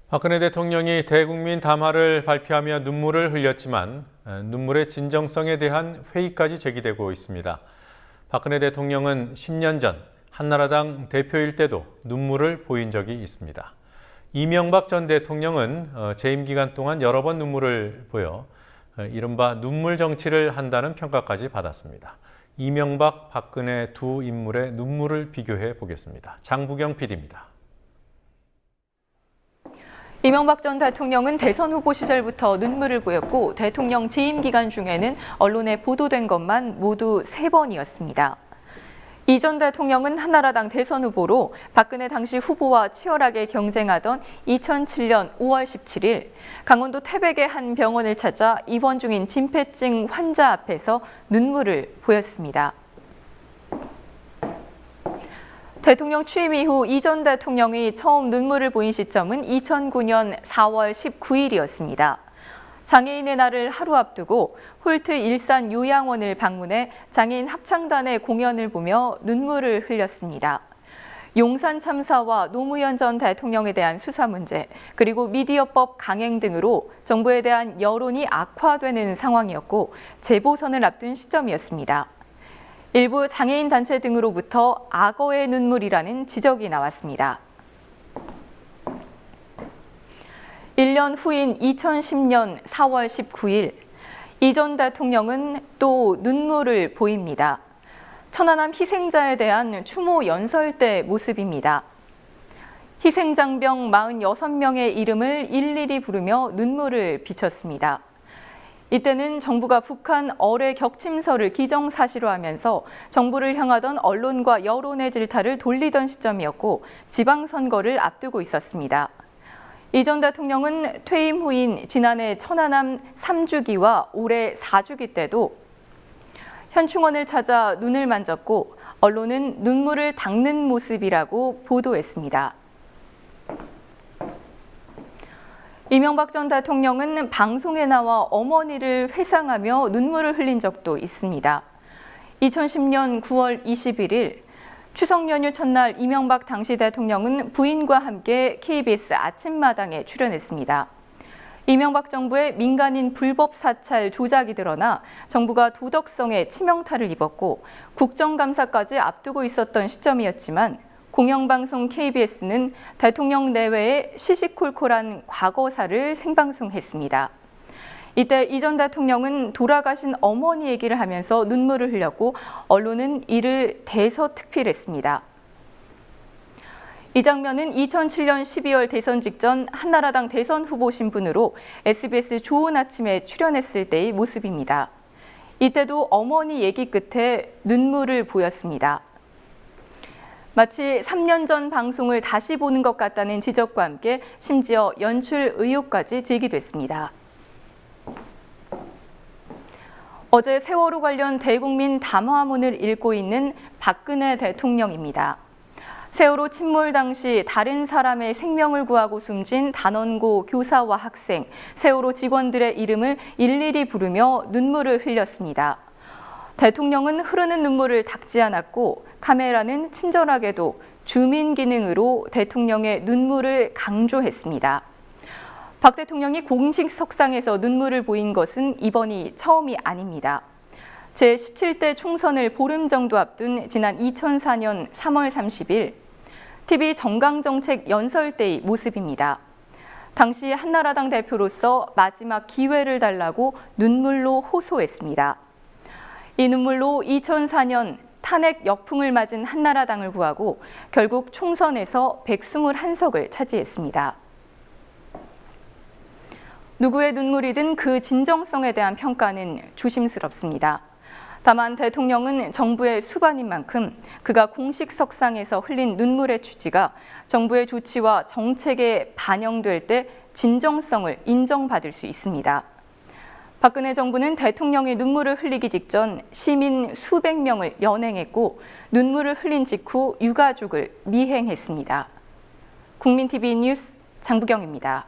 박근혜 대통령이 대국민 담화를 발표하며 눈물을 흘렸지만 눈물의 진정성에 대한 회의까지 제기되고 있습니다. 박근혜 대통령은 10년 전 한나라당 대표일 때도 눈물을 보인 적이 있습니다. 이명박 전 대통령은 재임 기간 동안 여러 번 눈물을 보여 이른바 눈물 정치를 한다는 평가까지 받았습니다. 이명박, 박근혜 두 인물의 눈물을 비교해 보겠습니다. 장부경 PD입니다. 이명박 전 대통령은 대선 후보 시절부터 눈물을 보였고 대통령 재임 기간 중에는 언론에 보도된 것만 모두 3번이었습니다. 이 전 대통령은 한나라당 대선 후보로 박근혜 당시 후보와 치열하게 경쟁하던 2007년 5월 17일 강원도 태백의 한 병원을 찾아 입원 중인 심폐증 환자 앞에서 눈물을 보였습니다. 대통령 취임 이후 이 전 대통령이 처음 눈물을 보인 시점은 2009년 4월 19일이었습니다. 장애인의 날을 하루 앞두고 홀트 일산 요양원을 방문해 장애인 합창단의 공연을 보며 눈물을 흘렸습니다. 용산 참사와 노무현 전 대통령에 대한 수사 문제, 그리고 미디어법 강행 등으로 정부에 대한 여론이 악화되는 상황이었고 재보선을 앞둔 시점이었습니다. 일부 장애인 단체 등으로부터 악어의 눈물이라는 지적이 나왔습니다. 1년 후인 2010년 4월 19일, 이 전 대통령은 또 눈물을 보입니다. 천안함 희생자에 대한 추모 연설 때 모습입니다. 희생장병 46명의 이름을 일일이 부르며 눈물을 비쳤습니다. 이때는 정부가 북한 어뢰 격침설을 기정사실화하면서 정부를 향하던 언론과 여론의 질타를 돌리던 시점이었고 지방선거를 앞두고 있었습니다. 이 전 대통령은 퇴임 후인 지난해 천안함 3주기와 올해 4주기 때도 현충원을 찾아 눈을 만졌고 언론은 눈물을 닦는 모습이라고 보도했습니다. 이명박 전 대통령은 방송에 나와 어머니를 회상하며 눈물을 흘린 적도 있습니다. 2010년 9월 21일 추석 연휴 첫날 이명박 당시 대통령은 부인과 함께 KBS 아침마당에 출연했습니다. 이명박 정부의 민간인 불법 사찰 조작이 드러나 정부가 도덕성에 치명타를 입었고 국정감사까지 앞두고 있었던 시점이었지만 공영방송 KBS는 대통령 내외의 시시콜콜한 과거사를 생방송했습니다. 이때 이 전 대통령은 돌아가신 어머니 얘기를 하면서 눈물을 흘렸고 언론은 이를 대서특필했습니다. 이 장면은 2007년 12월 대선 직전 한나라당 대선 후보 신분으로 SBS 좋은 아침에 출연했을 때의 모습입니다. 이때도 어머니 얘기 끝에 눈물을 보였습니다. 마치 3년 전 방송을 다시 보는 것 같다는 지적과 함께 심지어 연출 의혹까지 제기됐습니다. 어제 세월호 관련 대국민 담화문을 읽고 있는 박근혜 대통령입니다. 세월호 침몰 당시 다른 사람의 생명을 구하고 숨진 단원고 교사와 학생, 세월호 직원들의 이름을 일일이 부르며 눈물을 흘렸습니다. 대통령은 흐르는 눈물을 닦지 않았고 카메라는 친절하게도 줌인 기능으로 대통령의 눈물을 강조했습니다. 박 대통령이 공식 석상에서 눈물을 보인 것은 이번이 처음이 아닙니다. 제17대 총선을 보름 정도 앞둔 지난 2004년 3월 30일 TV 정강정책 연설 때의 모습입니다. 당시 한나라당 대표로서 마지막 기회를 달라고 눈물로 호소했습니다. 이 눈물로 2004년 탄핵 역풍을 맞은 한나라당을 구하고 결국 총선에서 121석을 차지했습니다. 누구의 눈물이든 그 진정성에 대한 평가는 조심스럽습니다. 다만 대통령은 정부의 수반인 만큼 그가 공식 석상에서 흘린 눈물의 취지가 정부의 조치와 정책에 반영될 때 진정성을 인정받을 수 있습니다. 박근혜 정부는 대통령이 눈물을 흘리기 직전 시민 수백 명을 연행했고 눈물을 흘린 직후 유가족을 미행했습니다. 국민TV 뉴스 장부경입니다.